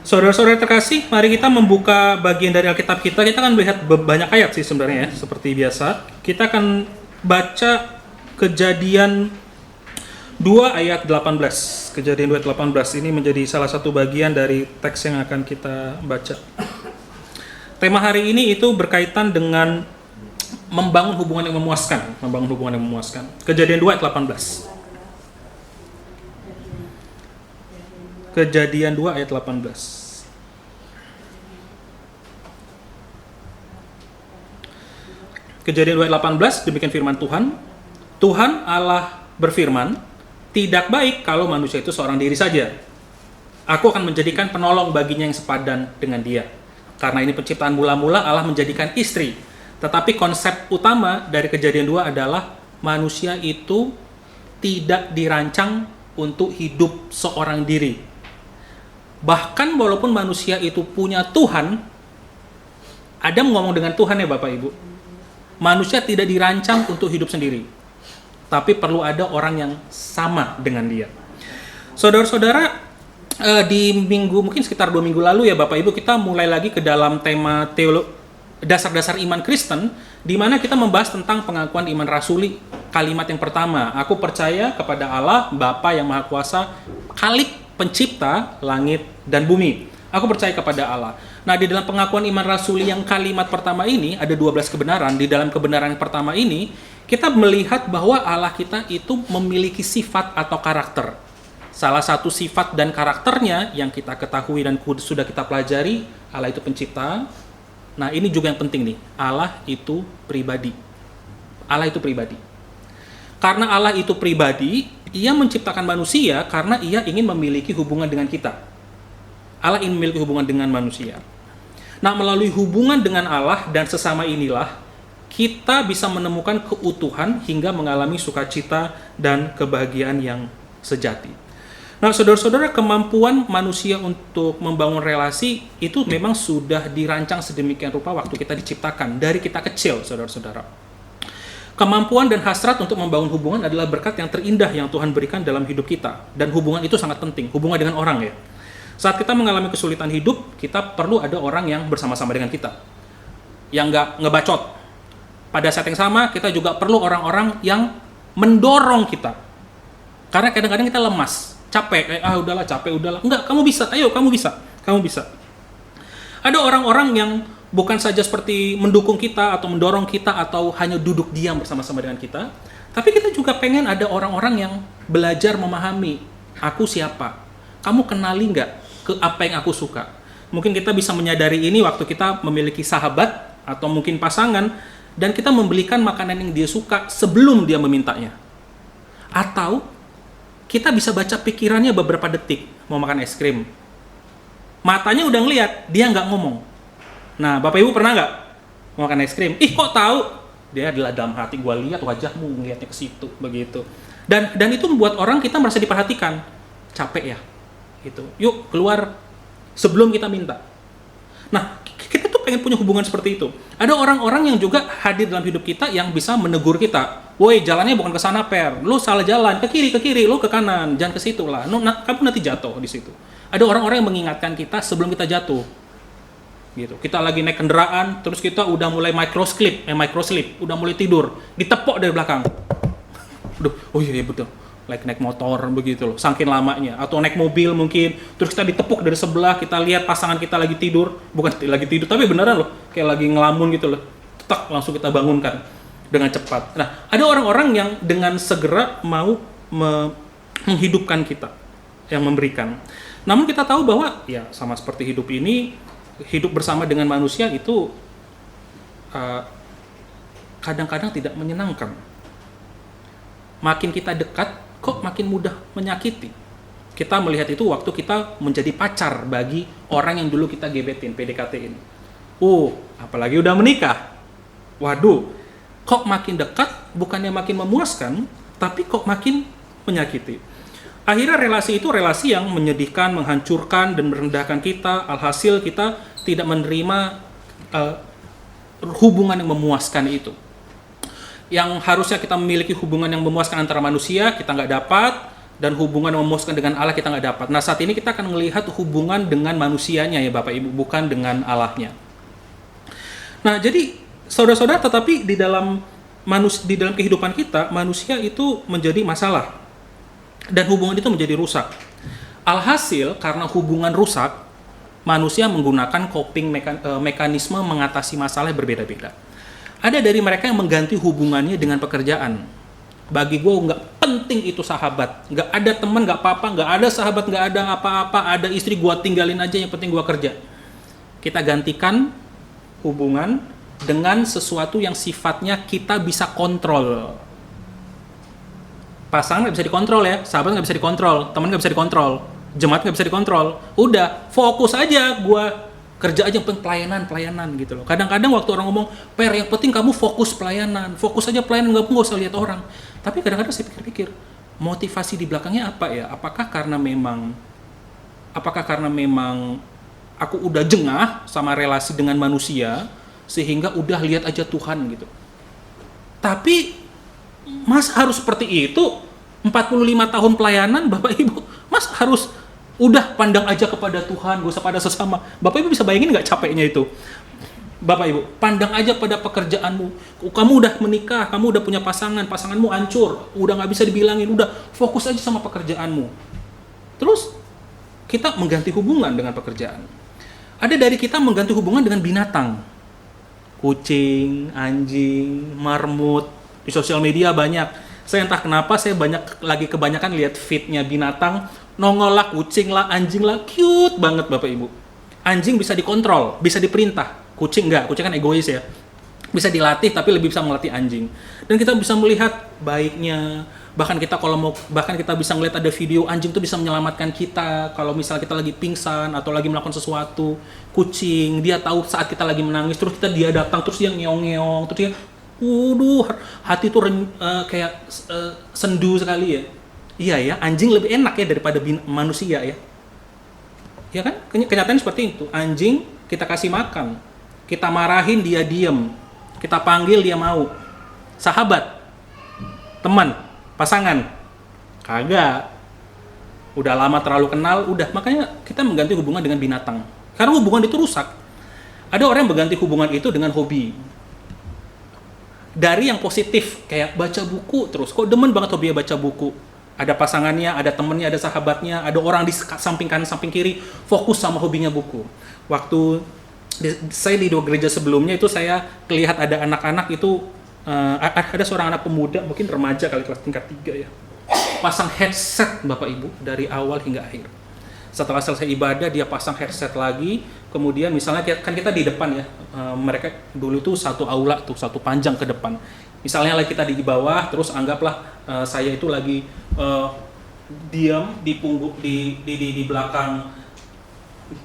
Saudara-saudara terkasih, mari kita membuka bagian dari Alkitab kita. Kita akan melihat banyak ayat sih sebenarnya ya, seperti biasa. Kita akan baca Kejadian 2 ayat 18. Kejadian 2 ayat 18 ini menjadi salah satu bagian dari teks yang akan kita baca. Tema hari ini itu berkaitan dengan membangun hubungan yang memuaskan, Kejadian 2 ayat 18. Kejadian 2 ayat 18. Kejadian 2 ayat 18, demikian firman Tuhan. Tuhan Allah berfirman, tidak baik kalau manusia itu seorang diri saja. Aku akan menjadikan penolong baginya yang sepadan dengan dia. Karena ini penciptaan mula-mula Allah menjadikan istri. Tetapi konsep utama dari Kejadian 2 adalah manusia itu tidak dirancang untuk hidup seorang diri. Bahkan walaupun manusia itu punya Tuhan, Adam ngomong dengan Tuhan ya Bapak Ibu. Manusia tidak dirancang untuk hidup sendiri. Tapi perlu ada orang yang sama dengan dia. Saudara-saudara, di minggu, mungkin sekitar 2 minggu lalu ya Bapak Ibu, kita mulai lagi ke dalam tema dasar-dasar iman Kristen, di mana kita membahas tentang pengakuan iman rasuli. Kalimat yang pertama, aku percaya kepada Allah, Bapa yang Maha Kuasa, Khalik, pencipta langit dan bumi. Aku percaya kepada Allah. Nah, di dalam pengakuan iman rasuli yang kalimat pertama ini, ada 12 kebenaran. Di dalam kebenaran yang pertama ini, kita melihat bahwa Allah kita itu memiliki sifat atau karakter. Salah satu sifat dan karakternya yang kita ketahui dan sudah kita pelajari, Allah itu pencipta. Nah, ini juga yang penting nih, Allah itu pribadi. Allah itu pribadi. Karena Allah itu pribadi, ia menciptakan manusia karena ia ingin memiliki hubungan dengan kita. Allah ingin memiliki hubungan dengan manusia. Nah, melalui hubungan dengan Allah dan sesama inilah, kita bisa menemukan keutuhan hingga mengalami sukacita dan kebahagiaan yang sejati. Nah, saudara-saudara, kemampuan manusia untuk membangun relasi itu memang sudah dirancang sedemikian rupa waktu kita diciptakan, dari kita kecil, saudara-saudara. Kemampuan dan hasrat untuk membangun hubungan adalah berkat yang terindah yang Tuhan berikan dalam hidup kita. Dan hubungan itu sangat penting, hubungan dengan orang ya. Saat kita mengalami kesulitan hidup, kita perlu ada orang yang bersama-sama dengan kita. Yang nggak ngebacot. Pada saat yang sama, kita juga perlu orang-orang yang mendorong kita. Karena kadang-kadang kita lemas, capek, udahlah capek, udahlah. Enggak, kamu bisa, ayo kamu bisa. Ada orang-orang yang bukan saja seperti mendukung kita atau mendorong kita atau hanya duduk diam bersama-sama dengan kita, tapi kita juga pengen ada orang-orang yang belajar memahami aku siapa. Kamu kenali nggak ke apa yang aku suka? Mungkin kita bisa menyadari ini waktu kita memiliki sahabat atau mungkin pasangan dan kita membelikan makanan yang dia suka sebelum dia memintanya. Atau kita bisa baca pikirannya beberapa detik mau makan es krim. Matanya udah ngeliat, dia nggak ngomong. Nah, Bapak Ibu pernah nggak makan es krim? Ih, kok tahu? Dia adalah dalam hati, gue lihat wajahmu, ngeliatnya ke situ, begitu. Dan itu membuat orang kita merasa diperhatikan. Capek ya, gitu. Yuk keluar sebelum kita minta. Nah, kita tuh pengen punya hubungan seperti itu. Ada orang-orang yang juga hadir dalam hidup kita yang bisa menegur kita. Woi, jalannya bukan ke sana, Per. Lu salah jalan, ke kiri, lu ke kanan, jangan ke situ lah. Kamu nanti jatuh di situ. Ada orang-orang yang mengingatkan kita sebelum kita jatuh. Gitu. Kita lagi naik kendaraan, terus kita udah mulai microslip, udah mulai tidur, ditepok dari belakang. Oh iya betul, naik motor begitu loh, saking lamanya. Atau naik mobil mungkin, terus kita ditepuk dari sebelah, kita lihat pasangan kita lagi tidur, bukan lagi tidur, tapi beneran loh, kayak lagi ngelamun gitu loh. Tak langsung kita bangunkan dengan cepat. Nah, ada orang-orang yang dengan segera mau menghidupkan kita, yang memberikan. Namun kita tahu bahwa ya sama seperti hidup ini, hidup bersama dengan manusia itu kadang-kadang tidak menyenangkan. Makin kita dekat, kok makin mudah menyakiti. Kita melihat itu waktu kita menjadi pacar bagi orang yang dulu kita gebetin, PDKT-in. Apalagi udah menikah. Waduh, kok makin dekat, bukannya makin memuaskan, tapi kok makin menyakiti. Akhirnya relasi itu relasi yang menyedihkan, menghancurkan, dan merendahkan kita. Alhasil kita tidak menerima hubungan yang memuaskan itu. yang harusnya kita memiliki hubungan yang memuaskan antara manusia, kita nggak dapat, dan hubungan yang memuaskan dengan Allah kita nggak dapat. Nah, saat ini kita akan melihat hubungan dengan manusianya ya Bapak Ibu, bukan dengan Allahnya. Nah, jadi saudara-saudara, tetapi di dalam kehidupan kita, manusia itu menjadi masalah. Dan hubungan itu menjadi rusak. Alhasil, karena hubungan rusak, manusia menggunakan coping mekanisme mengatasi masalah yang berbeda-beda. Ada dari mereka yang mengganti hubungannya dengan pekerjaan. Bagi gue nggak penting itu sahabat, nggak ada teman, nggak apa-apa, nggak ada sahabat, nggak ada apa-apa, ada istri gue tinggalin aja, yang penting gue kerja. Kita gantikan hubungan dengan sesuatu yang sifatnya kita bisa kontrol. Pasangan nggak bisa dikontrol ya, sahabat nggak bisa dikontrol, teman nggak bisa dikontrol, jemaat nggak bisa dikontrol. Udah, fokus aja gue kerja aja, pelayanan gitu loh. Kadang-kadang waktu orang ngomong, Per, yang penting kamu fokus pelayanan, fokus aja pelayanan, nggak usah lihat orang. Tapi kadang-kadang saya pikir-pikir, motivasi di belakangnya apa ya? Apakah karena memang aku udah jengah sama relasi dengan manusia, sehingga udah lihat aja Tuhan gitu. Tapi, Mas harus seperti itu? 45 tahun pelayanan, Bapak Ibu, Mas harus udah pandang aja kepada Tuhan, gak usah pada sesama. Bapak Ibu bisa bayangin nggak capeknya itu? Bapak Ibu, pandang aja pada pekerjaanmu. Kamu udah menikah, kamu udah punya pasanganmu hancur, udah nggak bisa dibilangin, udah fokus aja sama pekerjaanmu. Terus kita mengganti hubungan dengan pekerjaan. Ada dari kita mengganti hubungan dengan binatang. Kucing, anjing, marmut, di sosial media banyak. Saya entah kenapa saya kebanyakan lihat feed-nya binatang, nongol lah, kucing lah, anjing lah, cute banget Bapak Ibu. Anjing bisa dikontrol, bisa diperintah. Kucing enggak, kucing kan egois ya. Bisa dilatih tapi lebih bisa melatih anjing. Dan kita bisa melihat baiknya, bahkan kita bisa melihat ada video anjing tuh bisa menyelamatkan kita kalau misalnya kita lagi pingsan atau lagi melakukan sesuatu. Kucing, dia tahu saat kita lagi menangis, terus dia datang, terus dia ngeong-ngeong, terus dia hati tuh kayak sendu sekali ya. Iya ya, anjing lebih enak ya daripada manusia ya. Ya kan? Kenyataan seperti itu. Anjing kita kasih makan, kita marahin dia diem, kita panggil dia mau. Sahabat, teman, pasangan, kagak. Udah lama terlalu kenal, udah. Makanya kita mengganti hubungan dengan binatang. Karena hubungan itu rusak. Ada orang yang mengganti hubungan itu dengan hobi. Dari yang positif, kayak baca buku terus. Kok demen banget hobinya baca buku. Ada pasangannya, ada temennya, ada sahabatnya, ada orang di samping kanan, samping kiri, fokus sama hobinya buku. Waktu saya di 2 gereja sebelumnya itu saya lihat ada anak-anak itu, ada seorang anak pemuda, mungkin remaja kali, kelas tingkat 3 ya. Pasang headset Bapak Ibu dari awal hingga akhir. Setelah selesai ibadah dia pasang headset lagi, kemudian misalnya kan kita di depan ya, mereka dulu tuh satu aula tuh, satu panjang ke depan. Misalnya lagi kita di bawah, terus anggaplah saya itu lagi diam di punggung di belakang,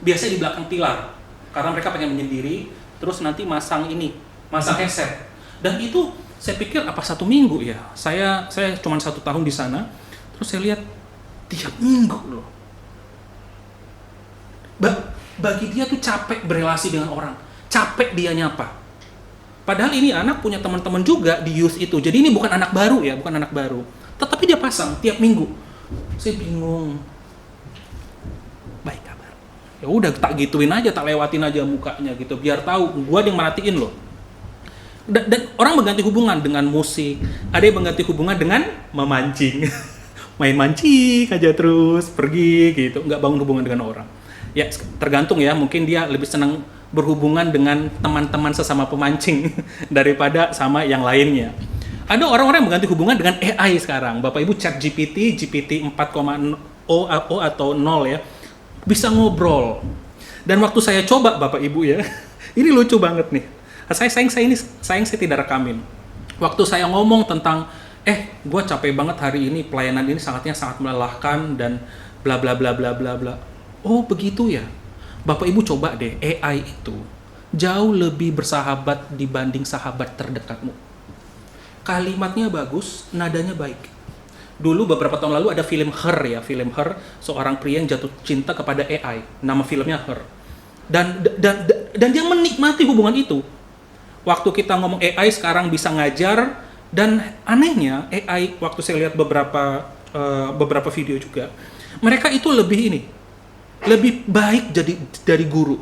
biasanya di belakang pilar, karena mereka pengen menyendiri, terus nanti masang headset. Dan itu saya pikir apa 1 minggu ya, saya cuma 1 tahun di sana, terus saya lihat tiap minggu loh. Bagi dia tuh capek berelasi dengan orang, capek dia nyapa. Padahal ini anak punya teman-teman juga di youth itu, jadi ini bukan anak baru ya, bukan anak baru. Tetapi dia pasang tiap minggu. Saya bingung. Baik kabar. Ya udah tak gituin aja, tak lewatin aja mukanya gitu, biar tahu gua yang merhatiin loh. Dan orang mengganti hubungan dengan musik, ada yang mengganti hubungan dengan memancing. Main mancing aja terus, pergi gitu, nggak bangun hubungan dengan orang. Ya tergantung ya, mungkin dia lebih senang berhubungan dengan teman-teman sesama pemancing daripada sama yang lainnya. Ada orang-orang yang mengganti hubungan dengan AI sekarang. Bapak Ibu chat GPT 4.0 atau 0 ya, bisa ngobrol. Dan waktu saya coba Bapak Ibu ya, ini lucu banget nih. Sayang saya tidak rekamin. Waktu saya ngomong tentang, gue capek banget hari ini, pelayanan ini sangat melelahkan dan bla bla bla bla bla bla. Oh begitu ya. Bapak Ibu coba deh, AI itu jauh lebih bersahabat dibanding sahabat terdekatmu. Kalimatnya bagus, nadanya baik. Dulu beberapa tahun lalu ada film Her, seorang pria yang jatuh cinta kepada AI. Nama filmnya Her. Dan dia menikmati hubungan itu. Waktu kita ngomong AI sekarang bisa ngajar, Dan anehnya AI, waktu saya lihat beberapa video juga, mereka itu lebih baik jadi dari guru.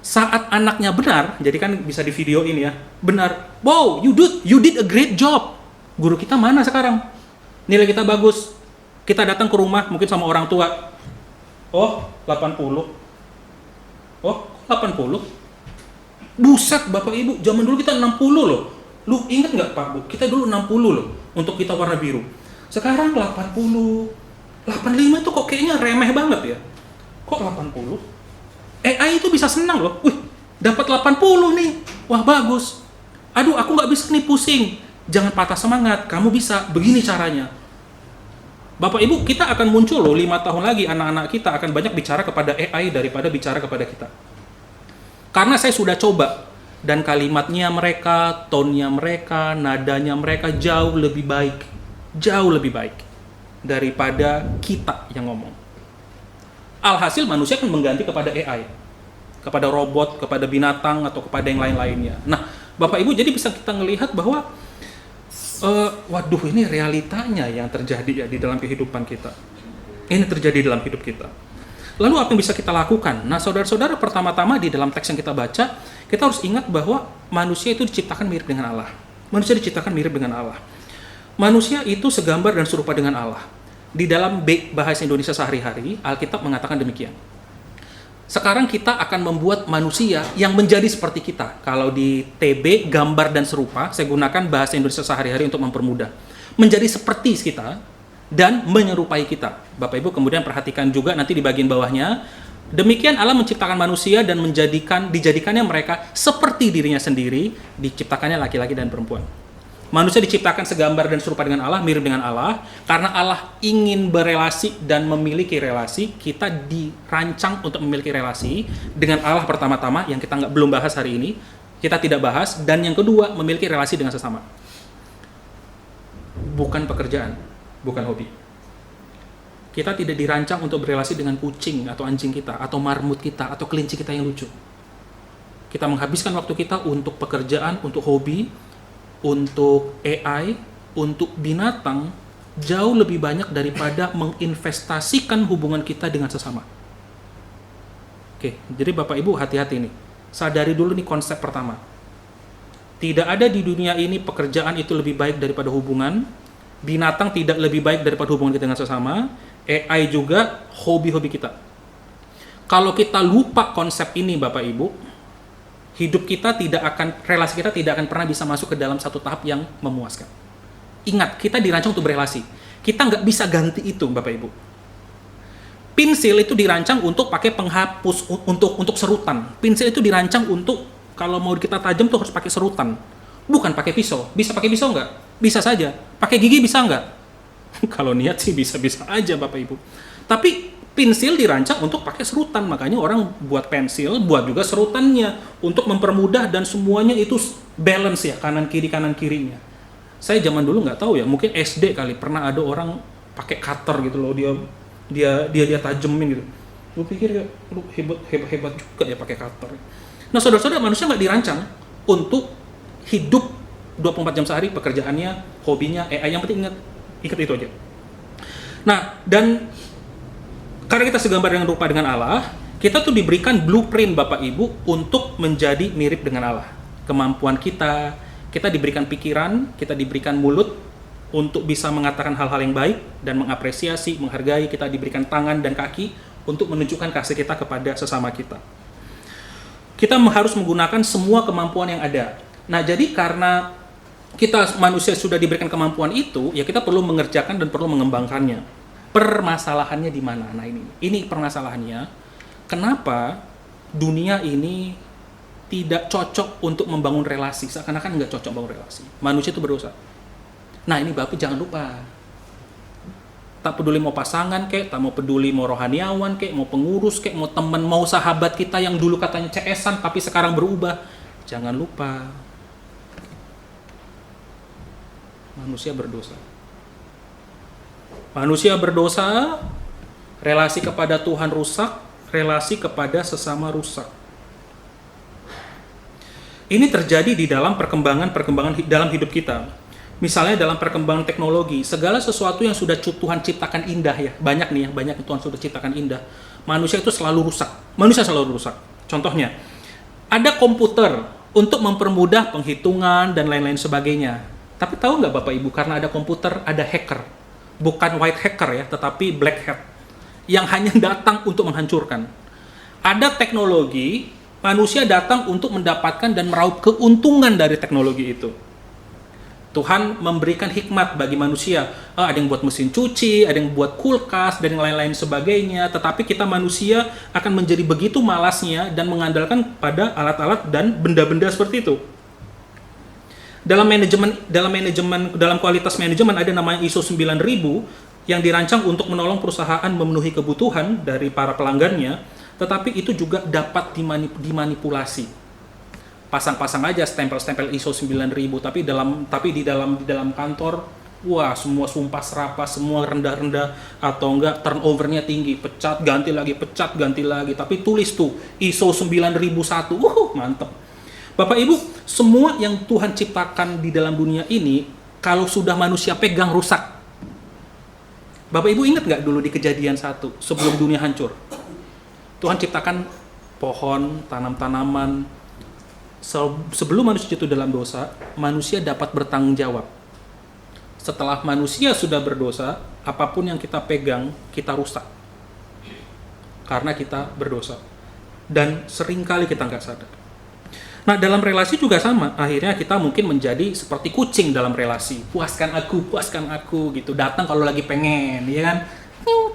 Saat anaknya benar, jadi kan bisa di video ini ya, benar, wow, you did a great job. Guru kita mana sekarang? Nilai kita bagus. Kita datang ke rumah mungkin sama orang tua. Oh, 80. Oh, 80. Buset, Bapak Ibu, zaman dulu kita 60 loh. Lu ingat nggak Pak Bu? Kita dulu 60 loh untuk kita warna biru. Sekarang 80. 85 itu kok kayaknya remeh banget ya. Kok 80? AI itu bisa senang loh. Wih, dapat 80 nih. Wah, bagus. Aduh, aku nggak bisa nih, pusing. Jangan patah semangat, kamu bisa. Begini caranya. Bapak Ibu, kita akan muncul loh 5 tahun lagi, anak-anak kita akan banyak bicara kepada AI daripada bicara kepada kita. Karena saya sudah coba, dan kalimatnya mereka, tone-nya mereka, nadanya mereka jauh lebih baik daripada kita yang ngomong. Alhasil manusia akan mengganti kepada AI, kepada robot, kepada binatang, atau kepada yang lain-lainnya. Nah, Bapak Ibu, jadi bisa kita melihat bahwa waduh, ini realitanya yang terjadi ya di dalam kehidupan kita. Ini terjadi dalam hidup kita. Lalu apa yang bisa kita lakukan? Nah, saudara-saudara, pertama-tama di dalam teks yang kita baca, kita harus ingat bahwa manusia itu diciptakan mirip dengan Allah. Manusia diciptakan mirip dengan Allah. Manusia itu segambar dan serupa dengan Allah. Di dalam bahasa Indonesia sehari-hari, Alkitab mengatakan demikian. Sekarang kita akan membuat manusia yang menjadi seperti kita. Kalau di TB, gambar dan serupa, saya gunakan bahasa Indonesia sehari-hari untuk mempermudah. Menjadi seperti kita dan menyerupai kita. Bapak Ibu kemudian perhatikan juga nanti di bagian bawahnya. Demikian Allah menciptakan manusia dan dijadikannya mereka seperti dirinya sendiri, diciptakannya laki-laki dan perempuan. Manusia diciptakan segambar dan serupa dengan Allah, mirip dengan Allah. Karena Allah ingin berelasi dan memiliki relasi, kita dirancang untuk memiliki relasi dengan Allah pertama-tama, yang kita belum bahas hari ini, kita tidak bahas. Dan yang kedua, memiliki relasi dengan sesama. Bukan pekerjaan, bukan hobi. Kita tidak dirancang untuk berelasi dengan kucing atau anjing kita, atau marmut kita, atau kelinci kita yang lucu. Kita menghabiskan waktu kita untuk pekerjaan, untuk hobi, untuk AI, untuk binatang, jauh lebih banyak daripada menginvestasikan hubungan kita dengan sesama. Oke, jadi Bapak Ibu hati-hati nih. Sadari dulu nih konsep pertama. Tidak ada di dunia ini pekerjaan itu lebih baik daripada hubungan, binatang tidak lebih baik daripada hubungan kita dengan sesama, AI juga hobi-hobi kita. Kalau kita lupa konsep ini Bapak Ibu, relasi kita tidak akan pernah bisa masuk ke dalam satu tahap yang memuaskan. Ingat, kita dirancang untuk berelasi. Kita nggak bisa ganti itu, Bapak Ibu. Pensil itu dirancang untuk pakai penghapus, untuk serutan. Pensil itu dirancang untuk, kalau mau kita tajam tuh harus pakai serutan. Bukan pakai pisau. Bisa pakai pisau nggak? Bisa saja. Pakai gigi bisa nggak? Kalau niat sih bisa-bisa aja, Bapak Ibu. Tapi pensil dirancang untuk pakai serutan, makanya orang buat pensil, buat juga serutannya untuk mempermudah dan semuanya itu balance ya, kanan kirinya. Saya zaman dulu nggak tahu ya, mungkin SD kali pernah ada orang pakai cutter gitu loh, dia tajemin gitu. Gue pikir ya, lu hebat juga ya pakai cutter. Nah, saudara-saudara, manusia nggak dirancang untuk hidup 24 jam sehari, pekerjaannya, hobinya, yang penting ingat itu aja. Nah, dan karena kita segambar dengan rupa dengan Allah, kita tuh diberikan blueprint Bapak Ibu untuk menjadi mirip dengan Allah. Kemampuan kita diberikan pikiran, kita diberikan mulut untuk bisa mengatakan hal-hal yang baik dan mengapresiasi, menghargai. Kita diberikan tangan dan kaki untuk menunjukkan kasih kita kepada sesama kita. Kita harus menggunakan semua kemampuan yang ada. Nah, jadi karena kita manusia sudah diberikan kemampuan itu, ya kita perlu mengerjakan dan perlu mengembangkannya. Permasalahannya di mana? Nah, ini permasalahannya. Kenapa dunia ini tidak cocok untuk membangun relasi? Seakan-akan nggak cocok membangun relasi. Manusia itu berdosa. Nah, ini Bapak jangan lupa. Tak peduli mau pasangan kek, tak mau peduli mau rohaniawan kek, mau pengurus kek, mau teman, mau sahabat kita yang dulu katanya CS-an tapi sekarang berubah. Jangan lupa. Manusia berdosa. Manusia berdosa, relasi kepada Tuhan rusak, relasi kepada sesama rusak. Ini terjadi di dalam perkembangan dalam hidup kita. Misalnya dalam perkembangan teknologi, segala sesuatu yang sudah Tuhan ciptakan indah ya, banyak nih yang banyak yang Tuhan sudah ciptakan indah. Manusia itu selalu rusak. Manusia selalu rusak. Contohnya, ada komputer untuk mempermudah penghitungan dan lain-lain sebagainya. Tapi tahu nggak Bapak Ibu, karena ada komputer, ada hacker. Bukan white hacker ya, tetapi black hat. Yang hanya datang untuk menghancurkan. Ada teknologi, manusia datang untuk mendapatkan dan meraup keuntungan dari teknologi itu. Tuhan memberikan hikmat bagi manusia. Ada yang buat mesin cuci, ada yang buat kulkas, dan yang lain-lain sebagainya. Tetapi kita manusia akan menjadi begitu malasnya dan mengandalkan pada alat-alat dan benda-benda seperti itu. Dalam kualitas manajemen ada namanya ISO 9000 yang dirancang untuk menolong perusahaan memenuhi kebutuhan dari para pelanggannya, tetapi itu juga dapat dimanipulasi. Pasang-pasang aja stempel-stempel ISO 9000, tapi di dalam kantor, wah semua sumpah serapah, semua rendah-rendah atau enggak turnovernya tinggi, pecat ganti lagi, tapi tulis tuh ISO 9001, mantep. Bapak Ibu, semua yang Tuhan ciptakan di dalam dunia ini, kalau sudah manusia pegang rusak. Bapak Ibu ingat nggak dulu di Kejadian 1 sebelum dunia hancur? Tuhan ciptakan pohon, tanam-tanaman. Sebelum manusia jatuh dalam dosa, manusia dapat bertanggung jawab. Setelah manusia sudah berdosa, apapun yang kita pegang, kita rusak. Karena kita berdosa. Dan seringkali kita nggak sadar. Nah, dalam relasi juga sama. Akhirnya kita mungkin menjadi seperti kucing dalam relasi. Puaskan aku, gitu. Datang kalau lagi pengen, ya kan?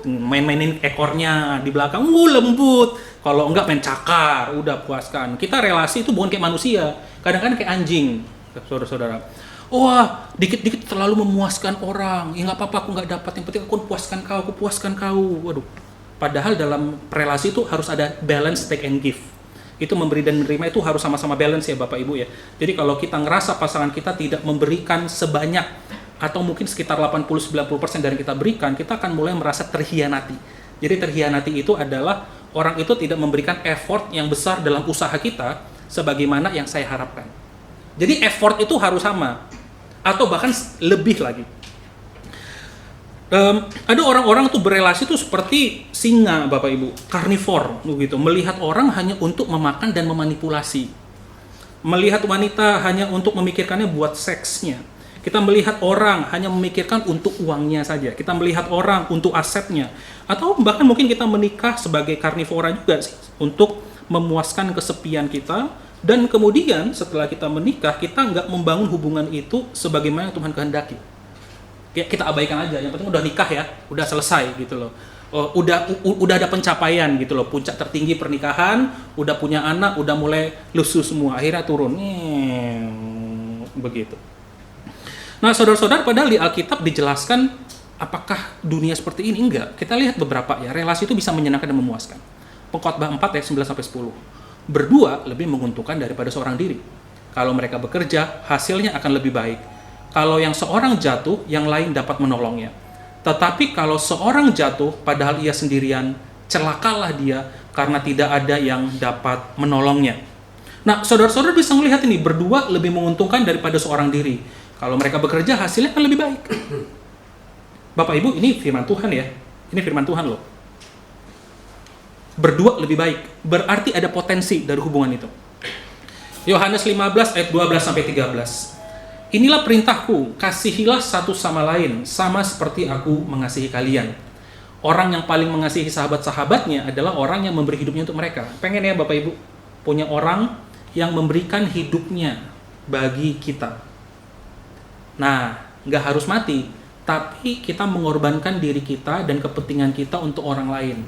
Main-mainin ekornya di belakang, lembut. Kalau enggak main cakar, udah puaskan. Kita relasi itu bukan kayak manusia, kadang-kadang kayak anjing, saudara-saudara. Wah, dikit-dikit terlalu memuaskan orang. Ya nggak apa-apa, aku nggak dapat. Yang penting aku puaskan kau. Waduh. Padahal dalam relasi itu harus ada balance take and give. Itu memberi dan menerima itu harus sama-sama balance ya Bapak Ibu ya. Jadi kalau kita ngerasa pasangan kita tidak memberikan sebanyak atau mungkin sekitar 80-90% dari kita berikan, kita akan mulai merasa terhianati. Jadi terhianati itu adalah orang itu tidak memberikan effort yang besar dalam usaha kita sebagaimana yang saya harapkan. Jadi effort itu harus sama atau bahkan lebih lagi. Ada orang-orang tuh berelasi tuh seperti singa Bapak Ibu, karnivor gitu, melihat orang hanya untuk memakan dan memanipulasi. Melihat wanita hanya untuk memikirkannya buat seksnya. Kita melihat orang hanya memikirkan untuk uangnya saja. Kita melihat orang untuk asetnya. Atau bahkan mungkin kita menikah sebagai karnivora juga sih, untuk memuaskan kesepian kita. Dan kemudian setelah kita menikah, kita nggak membangun hubungan itu sebagaimana Tuhan kehendaki. Ya, kita abaikan aja. Yang penting udah nikah ya, udah selesai gitu loh. Udah ada pencapaian gitu loh. Puncak tertinggi pernikahan, udah punya anak, udah mulai lusuh semua. Akhirnya turun. Begitu. Nah, saudara-saudara, padahal di Alkitab dijelaskan apakah dunia seperti ini? Enggak. Kita lihat beberapa ya, relasi itu bisa menyenangkan dan memuaskan. Pengkhotbah 4 ayat 9-10. Berdua lebih menguntungkan daripada seorang diri. Kalau mereka bekerja, hasilnya akan lebih baik. Kalau yang seorang jatuh, yang lain dapat menolongnya. Tetapi kalau seorang jatuh, padahal ia sendirian, celakalah dia karena tidak ada yang dapat menolongnya. Nah, saudara-saudara bisa melihat ini, berdua lebih menguntungkan daripada seorang diri. Kalau mereka bekerja, hasilnya akan lebih baik. Bapak Ibu, ini firman Tuhan ya. Ini firman Tuhan loh. Berdua lebih baik. Berarti ada potensi dari hubungan itu. Yohanes 15 ayat 12-13. Inilah perintahku, kasihilah satu sama lain, sama seperti aku mengasihi kalian. Orang yang paling mengasihi sahabat-sahabatnya adalah orang yang memberi hidupnya untuk mereka. Pengen ya Bapak Ibu, punya orang yang memberikan hidupnya bagi kita. Nah, nggak harus mati, tapi kita mengorbankan diri kita dan kepentingan kita untuk orang lain.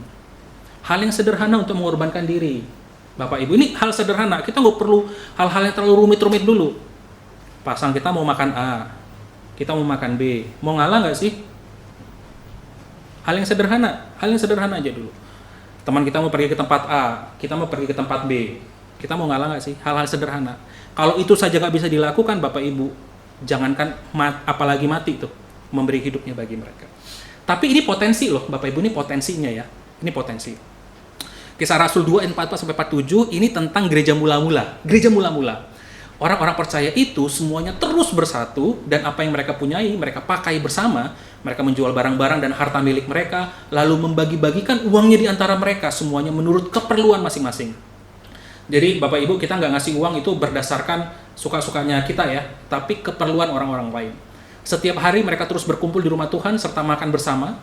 Hal yang sederhana untuk mengorbankan diri. Bapak Ibu, ini hal sederhana. Kita nggak perlu hal-hal yang terlalu rumit-rumit dulu. Pasang kita mau makan A, kita mau makan B. Mau ngalah nggak sih? Hal yang sederhana aja dulu. Teman kita mau pergi ke tempat A, kita mau pergi ke tempat B. Kita mau ngalah nggak sih? Hal-hal sederhana. Kalau itu saja nggak bisa dilakukan, Bapak Ibu, jangankan apalagi mati tuh, memberi hidupnya bagi mereka. Tapi ini potensi loh, Bapak Ibu, ini potensinya ya. Ini potensi. Kisah Rasul 2 ayat 44-47 ini tentang gereja mula-mula. Gereja mula-mula. Orang-orang percaya itu semuanya terus bersatu, dan apa yang mereka punyai, mereka pakai bersama. Mereka menjual barang-barang dan harta milik mereka, lalu membagi-bagikan uangnya di antara mereka, semuanya menurut keperluan masing-masing. Jadi Bapak Ibu, kita nggak ngasih uang itu berdasarkan suka-sukanya kita ya, tapi keperluan orang-orang lain. Setiap hari mereka terus berkumpul di rumah Tuhan serta makan bersama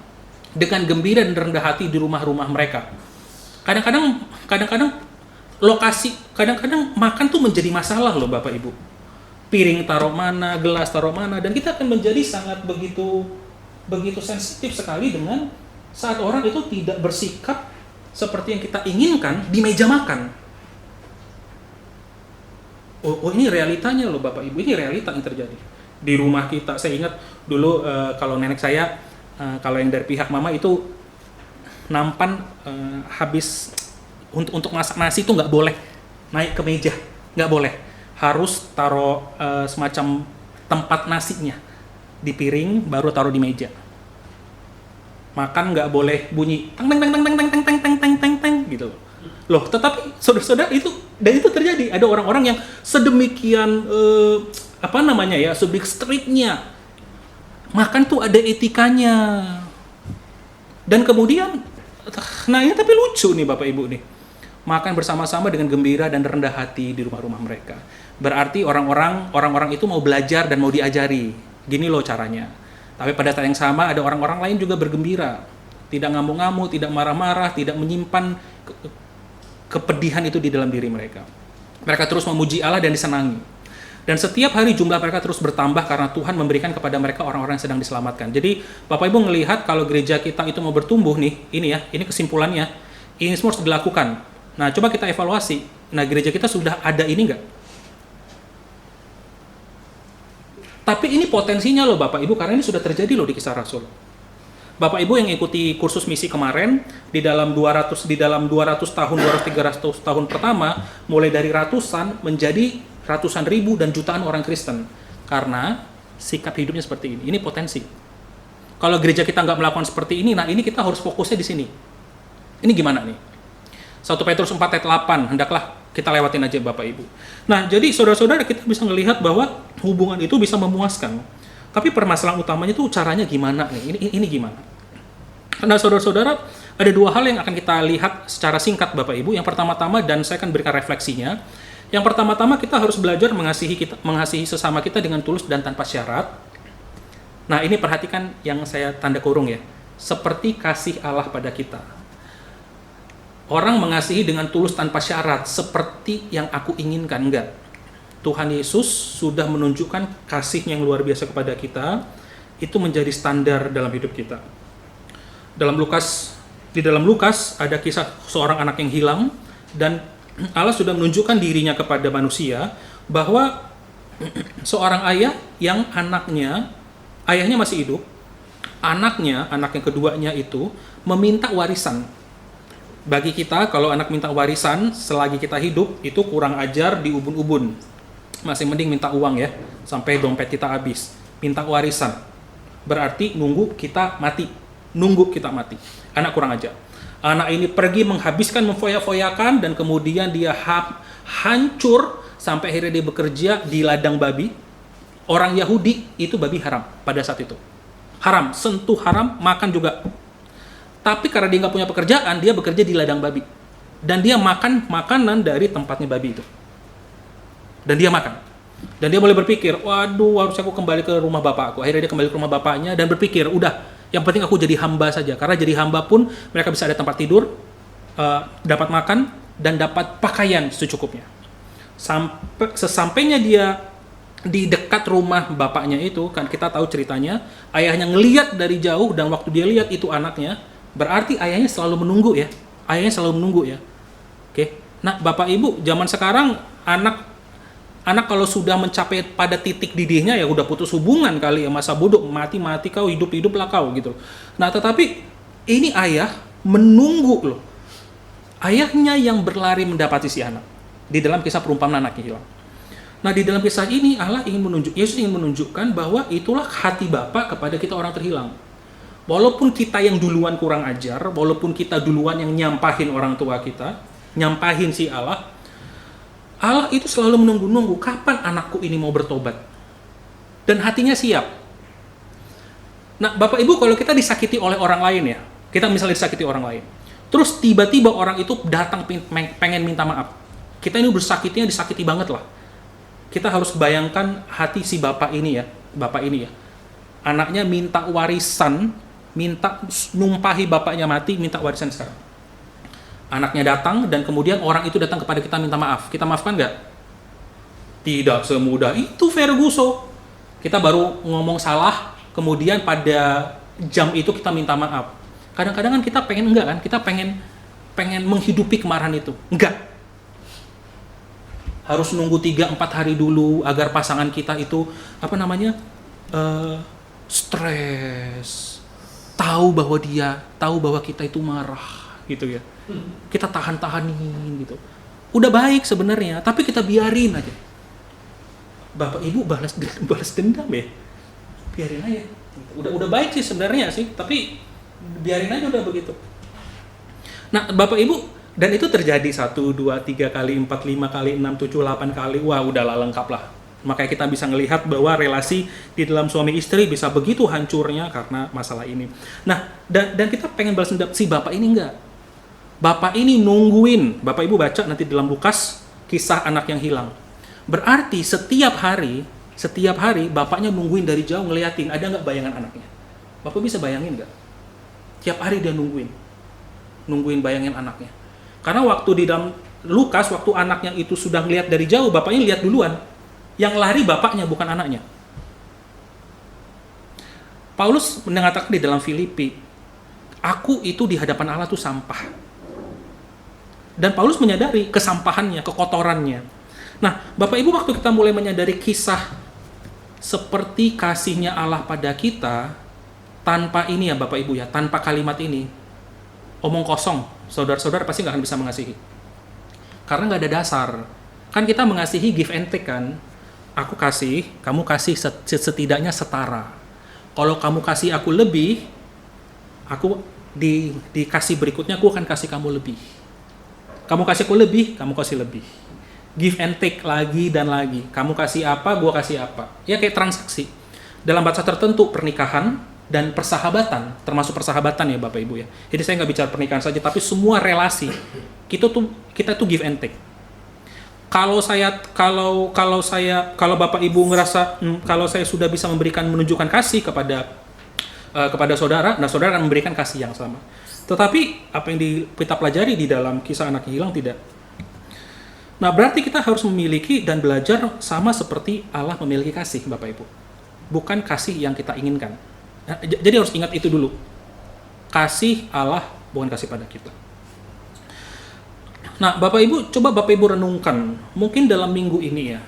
dengan gembira dan rendah hati di rumah-rumah mereka. Kadang-kadang makan tuh menjadi masalah loh Bapak Ibu. Piring taruh mana, gelas taruh mana, dan kita akan menjadi sangat begitu sensitif sekali dengan saat orang itu tidak bersikap seperti yang kita inginkan di meja makan. Oh ini realitanya loh Bapak Ibu, ini realita yang terjadi di rumah kita. Saya ingat dulu kalau nenek saya, kalau yang dari pihak mama itu nampan habis untuk masak nasi itu nggak boleh naik ke meja, nggak boleh, harus taruh semacam tempat nasinya di piring baru taruh di meja. Makan nggak boleh bunyi tang tang tang tang tang tang tang tang tang tang tang gitu loh. Tetapi saudara-saudara itu terjadi, ada orang-orang yang sedemikian striknya. Makan tuh ada etikanya. Dan kemudian ini tapi lucu nih Bapak Ibu nih. Makan bersama-sama dengan gembira dan rendah hati di rumah-rumah mereka. Berarti orang-orang itu mau belajar dan mau diajari. Gini loh caranya. Tapi pada saat yang sama ada orang-orang lain juga bergembira. Tidak ngamuk-ngamuk, tidak marah-marah, tidak menyimpan kepedihan itu di dalam diri mereka. Mereka terus memuji Allah dan disenangi. Dan setiap hari jumlah mereka terus bertambah karena Tuhan memberikan kepada mereka orang-orang yang sedang diselamatkan. Jadi Bapak Ibu ngelihat kalau gereja kita itu mau bertumbuh nih, ini kesimpulannya, ini semua harus dilakukan. Nah coba kita evaluasi, nah gereja kita sudah ada ini nggak? Tapi ini potensinya loh Bapak Ibu, karena ini sudah terjadi loh di Kisah Rasul. Bapak Ibu yang ikuti kursus misi kemarin, di dalam 200 tahun, 300 tahun pertama, mulai dari ratusan menjadi ratusan ribu dan jutaan orang Kristen. Karena sikap hidupnya seperti ini. Ini potensi. Kalau gereja kita nggak melakukan seperti ini, nah ini kita harus fokusnya di sini. Ini gimana nih? 1 Petrus 4 ayat 8, hendaklah kita lewatin aja Bapak Ibu. Nah, jadi saudara-saudara kita bisa melihat bahwa hubungan itu bisa memuaskan. Tapi permasalahan utamanya itu caranya gimana nih? Ini gimana? Nah, saudara-saudara, ada dua hal yang akan kita lihat secara singkat Bapak Ibu. Yang pertama-tama, dan saya akan berikan refleksinya. Yang pertama-tama kita harus belajar mengasihi sesama kita dengan tulus dan tanpa syarat. Nah, ini perhatikan yang saya tanda kurung ya. Seperti kasih Allah pada kita. Orang mengasihi dengan tulus tanpa syarat, seperti yang aku inginkan, enggak. Tuhan Yesus sudah menunjukkan kasih yang luar biasa kepada kita, itu menjadi standar dalam hidup kita. Di dalam Lukas ada kisah seorang anak yang hilang, dan Allah sudah menunjukkan dirinya kepada manusia bahwa seorang ayah yang ayahnya masih hidup, anak yang keduanya itu meminta warisan. Bagi kita, kalau anak minta warisan selagi kita hidup, itu kurang ajar di ubun-ubun. Masih mending minta uang ya, sampai dompet kita habis. Minta warisan, berarti nunggu kita mati. Anak kurang ajar. Anak ini pergi menghabiskan, memfoya-foyakan, dan kemudian dia hancur, sampai akhirnya dia bekerja di ladang babi. Orang Yahudi, itu babi haram pada saat itu. Haram, sentuh haram, makan juga. Tapi karena dia nggak punya pekerjaan, dia bekerja di ladang babi. Dan dia makan makanan dari tempatnya babi itu. Dan dia makan. Dan dia mulai berpikir, waduh, harus aku kembali ke rumah bapakku. Akhirnya dia kembali ke rumah bapaknya dan berpikir, udah, yang penting aku jadi hamba saja. Karena jadi hamba pun mereka bisa ada tempat tidur, dapat makan, dan dapat pakaian secukupnya. Sesampainya dia di dekat rumah bapaknya itu, kan kita tahu ceritanya, ayahnya ngelihat dari jauh, dan waktu dia lihat itu anaknya, berarti ayahnya selalu menunggu ya. Oke. Nah, Bapak Ibu, zaman sekarang anak kalau sudah mencapai pada titik didihnya ya udah putus hubungan kali ya, masa bodoh, mati kau, hidup-hiduplah kau gitu. Nah, tetapi ini ayah menunggu loh. Ayahnya yang berlari mendapati si anak. Di dalam kisah perumpamaan anaknya hilang. Nah, di dalam kisah ini Yesus ingin menunjukkan bahwa itulah hati Bapa kepada kita orang terhilang. Walaupun kita yang duluan kurang ajar, walaupun kita duluan yang nyampahin orang tua kita, nyampahin si Allah Allah itu selalu menunggu-nunggu kapan anakku ini mau bertobat. Dan hatinya siap. Nah, Bapak Ibu, kalau kita disakiti oleh orang lain ya, kita misalnya disakiti orang lain, terus tiba-tiba orang itu datang pengen minta maaf. Kita ini bersakitinya disakiti banget lah. Kita harus bayangkan hati si bapak ini ya. Anaknya minta warisan, minta numpahi bapaknya mati, minta warisan sekarang. Anaknya datang dan kemudian orang itu datang kepada kita minta maaf. Kita maafkan nggak? Tidak semudah itu, Ferguso. Kita baru ngomong salah, kemudian pada jam itu kita minta maaf. Kadang-kadang kan kita pengen enggak kan? Kita pengen menghidupi kemarahan itu. Enggak. Harus nunggu 3-4 hari dulu agar pasangan kita itu stres. Tahu bahwa kita itu marah gitu ya. Kita tahan-tahanin gitu. Udah baik sebenarnya, tapi kita biarin aja. Bapak Ibu balas dendam ya. Biarin aja. Udah baik sih sebenarnya sih, tapi biarin aja udah begitu. Nah, Bapak Ibu, dan itu terjadi 1, 2, 3 kali, 4, 5 kali, 6, 7, 8 kali. Wah, udahlah lengkap lah. Makanya kita bisa melihat bahwa relasi di dalam suami istri bisa begitu hancurnya karena masalah ini. Nah, dan kita pengen balas dendam. Si Bapak ini enggak. Bapak ini nungguin. Bapak Ibu baca nanti dalam Lukas, kisah anak yang hilang. Berarti setiap hari bapaknya nungguin dari jauh ngeliatin, ada nggak bayangan anaknya. Bapak bisa bayangin nggak? Tiap hari dia nungguin bayangin anaknya. Karena waktu di dalam Lukas, waktu anaknya itu sudah ngeliat dari jauh, bapaknya lihat duluan. Yang lari bapaknya, bukan anaknya. Paulus mengatakan di dalam Filipi, aku itu di hadapan Allah tuh sampah. Dan Paulus menyadari kesampahannya, kekotorannya. Nah, Bapak Ibu, waktu kita mulai menyadari kisah seperti kasihnya Allah pada kita, tanpa ini ya Bapak Ibu ya, tanpa kalimat ini, omong kosong, saudara-saudara pasti nggak akan bisa mengasihi. Karena nggak ada dasar. Kan kita mengasihi give and take kan. Aku kasih, kamu kasih setidaknya setara. Kalau kamu kasih aku lebih, aku dikasih berikutnya aku akan kasih kamu lebih. Kamu kasih aku lebih, kamu kasih lebih. Give and take lagi dan lagi. Kamu kasih apa, gua kasih apa. Ya kayak transaksi. Dalam bahasa tertentu, pernikahan dan persahabatan, termasuk persahabatan ya Bapak Ibu ya. Jadi saya nggak bicara pernikahan saja, tapi semua relasi kita tuh give and take. Kalau Bapak Ibu ngerasa kalau saya sudah bisa menunjukkan kasih kepada saudara, nah saudara akan memberikan kasih yang sama. Tetapi apa yang kita pelajari di dalam kisah anak yang hilang tidak. Nah, berarti kita harus memiliki dan belajar sama seperti Allah memiliki kasih, Bapak Ibu. Bukan kasih yang kita inginkan. Nah, jadi harus ingat itu dulu. Kasih Allah bukan kasih pada kita. Nah, Bapak Ibu, coba Bapak Ibu renungkan, mungkin dalam minggu ini ya.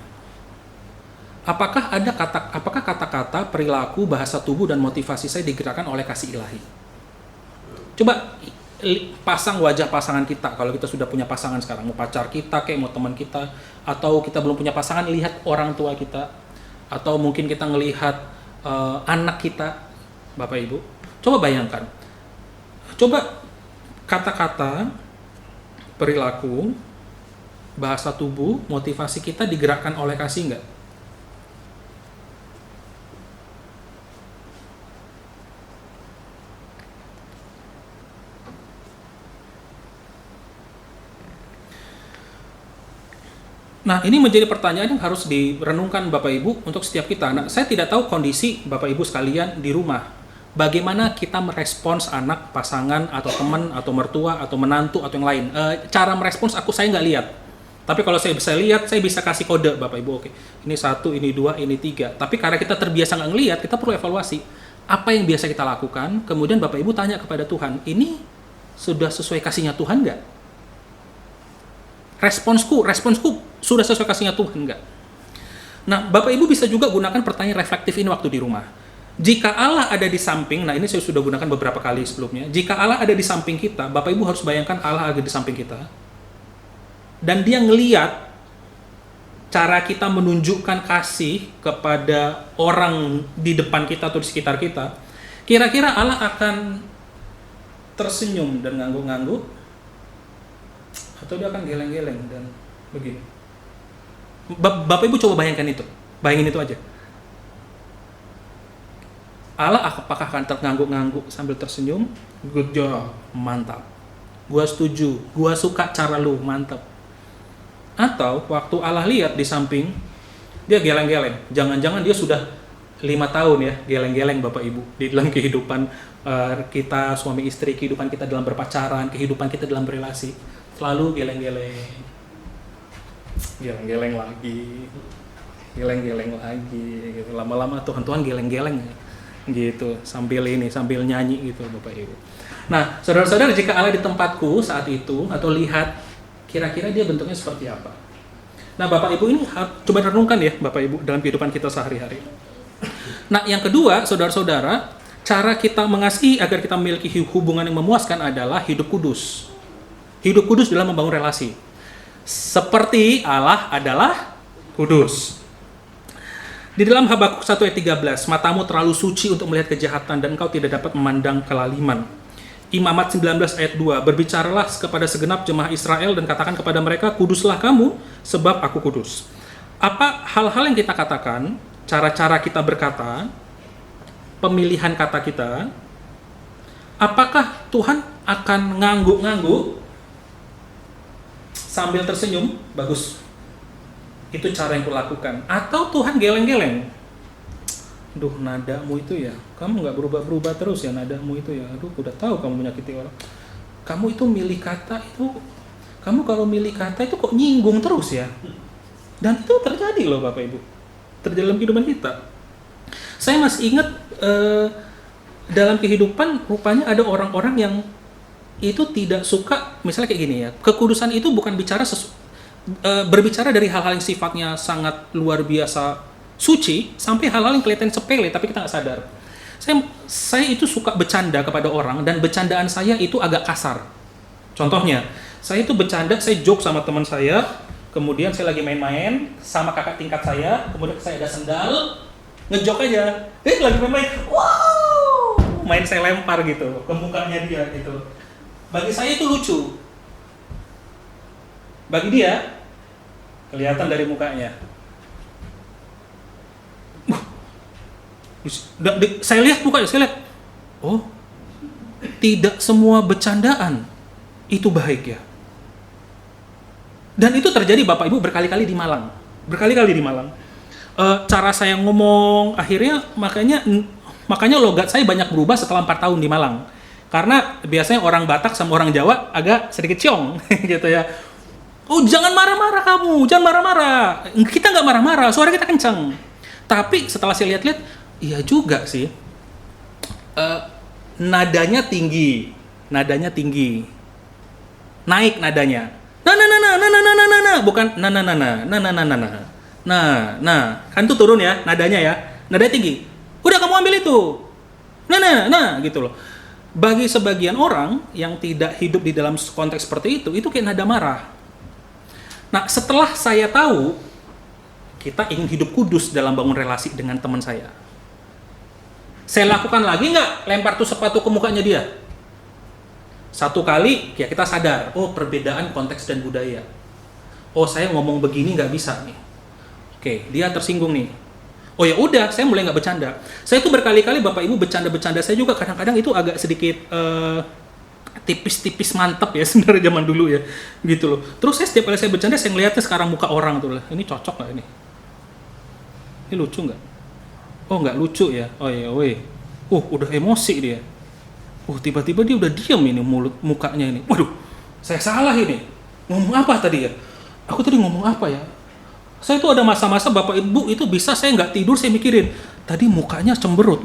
Apakah kata-kata, perilaku, bahasa tubuh dan motivasi saya digerakkan oleh kasih ilahi? Coba pasang wajah pasangan kita. Kalau kita sudah punya pasangan sekarang, mau pacar kita, kayak mau teman kita, atau kita belum punya pasangan, lihat orang tua kita, atau mungkin kita ngelihat anak kita, Bapak Ibu. Coba bayangkan. Coba kata-kata, perilaku, bahasa tubuh, motivasi kita digerakkan oleh kasih nggak? Nah, ini menjadi pertanyaan yang harus direnungkan Bapak Ibu untuk setiap kita. Nah, saya tidak tahu kondisi Bapak Ibu sekalian di rumah. Bagaimana kita merespons anak, pasangan, atau teman, atau mertua, atau menantu, atau yang lain. Cara merespons saya nggak lihat. Tapi kalau saya bisa lihat, saya bisa kasih kode Bapak Ibu. Oke, ini 1, ini 2, ini 3. Tapi karena kita terbiasa nggak ngelihat, kita perlu evaluasi. Apa yang biasa kita lakukan, kemudian Bapak Ibu tanya kepada Tuhan, ini sudah sesuai kasihnya Tuhan nggak? Responsku sudah sesuai kasihnya Tuhan nggak? Nah, Bapak Ibu bisa juga gunakan pertanyaan reflektif ini waktu di rumah. Jika Allah ada di samping, nah ini saya sudah gunakan beberapa kali sebelumnya. Jika Allah ada di samping kita, Bapak Ibu harus bayangkan Allah ada di samping kita. Dan dia ngeliat cara kita menunjukkan kasih kepada orang di depan kita atau di sekitar kita. Kira-kira Allah akan tersenyum dan ngangguk-ngangguk, atau dia akan geleng-geleng dan begini. Bapak Ibu coba bayangkan itu. Bayangin itu aja. Allah apakah akan terngangguk-ngangguk sambil tersenyum? Good job, mantap. Gua setuju, gua suka cara lu, mantap. Atau waktu Allah lihat di samping, dia geleng-geleng. Jangan-jangan dia sudah 5 tahun ya, geleng-geleng Bapak Ibu. Di dalam kehidupan kita suami istri, kehidupan kita dalam berpacaran, kehidupan kita dalam berelasi. Selalu geleng-geleng. Geleng-geleng lagi. Geleng-geleng lagi. Gitu. Lama-lama Tuhan geleng-geleng gitu. Sambil nyanyi gitu Bapak Ibu. Nah, saudara-saudara, jika Allah di tempatku saat itu, atau lihat, kira-kira dia bentuknya seperti apa? Nah, Bapak Ibu ini coba renungkan ya, Bapak Ibu, dalam kehidupan kita sehari-hari. Nah, yang kedua, saudara-saudara, cara kita mengasihi agar kita memiliki hubungan yang memuaskan adalah hidup kudus. Hidup kudus dalam membangun relasi. Seperti Allah adalah kudus. Di dalam Habakuk 1 ayat 13, matamu terlalu suci untuk melihat kejahatan dan engkau tidak dapat memandang kelaliman. Imamat 19 ayat 2, berbicaralah kepada segenap jemaah Israel dan katakan kepada mereka, kuduslah kamu sebab aku kudus. Apa hal-hal yang kita katakan, cara-cara kita berkata, pemilihan kata kita, apakah Tuhan akan ngangguk-ngangguk sambil tersenyum? Bagus. Itu cara yang kulakukan. Atau Tuhan geleng-geleng. Duh, nadamu itu ya, kamu nggak berubah-berubah terus ya, nadamu itu ya. Aduh, udah tahu kamu menyakiti orang. Kamu itu milih kata itu, kamu kalau milih kata itu kok nyinggung terus ya. Dan itu terjadi loh Bapak Ibu. Terjadi dalam kehidupan kita. Saya masih ingat dalam kehidupan rupanya ada orang-orang yang itu tidak suka, misalnya kayak gini ya, kekudusan itu bukan berbicara dari hal-hal yang sifatnya sangat luar biasa suci sampai hal-hal yang kelihatan sepele tapi kita nggak sadar. Saya itu suka bercanda kepada orang dan bercandaan saya itu agak kasar. Contohnya, saya itu bercanda, saya joke sama teman saya, kemudian saya lagi main-main sama kakak tingkat saya, kemudian saya ada sendal, ngejok aja, lagi main-main, wow, main saya lempar gitu ke mukanya dia gitu. Bagi saya itu lucu. Bagi dia kelihatan dari mukanya. Saya lihat mukanya, saya lihat. Oh, tidak semua bercandaan itu baik ya. Dan itu terjadi Bapak Ibu berkali-kali di Malang. Berkali-kali di Malang. Cara saya ngomong akhirnya makanya logat saya banyak berubah setelah 4 tahun di Malang. Karena biasanya orang Batak sama orang Jawa agak sedikit ciong gitu ya. Oh, jangan marah-marah kamu, jangan marah-marah. Kita nggak marah-marah, suara kita kencang. Tapi setelah saya lihat-lihat, iya juga sih. Nadanya tinggi. Naik nadanya. Bukan nah. Kan itu turun ya, nadanya ya. Nadanya tinggi. Udah kamu ambil itu. Gitu loh. Bagi sebagian orang yang tidak hidup di dalam konteks seperti itu kayak nada marah. Nah, setelah saya tahu kita ingin hidup kudus dalam bangun relasi dengan teman saya lakukan lagi nggak lempar tuh sepatu ke mukanya dia? Satu kali, ya kita sadar, oh perbedaan konteks dan budaya. Oh, saya ngomong begini nggak bisa nih. Oke, dia tersinggung nih. Oh ya udah, saya mulai nggak bercanda. Saya tuh berkali-kali Bapak Ibu bercanda saya juga kadang-kadang itu agak sedikit tipis-tipis mantep ya sebenarnya zaman dulu ya, gitu loh. Terus saya setiap kali saya bercanda saya ngeliatnya sekarang muka orang tuh lah, ini cocok nggak ini? Ini lucu nggak? Oh nggak lucu ya? Oh ya weh, udah emosi dia. Tiba-tiba dia udah diam ini mukanya ini. Waduh, saya salah ini. Ngomong apa tadi ya? Aku tadi ngomong apa ya? Saya tuh ada masa-masa Bapak Ibu itu bisa saya nggak tidur saya mikirin tadi mukanya cemberut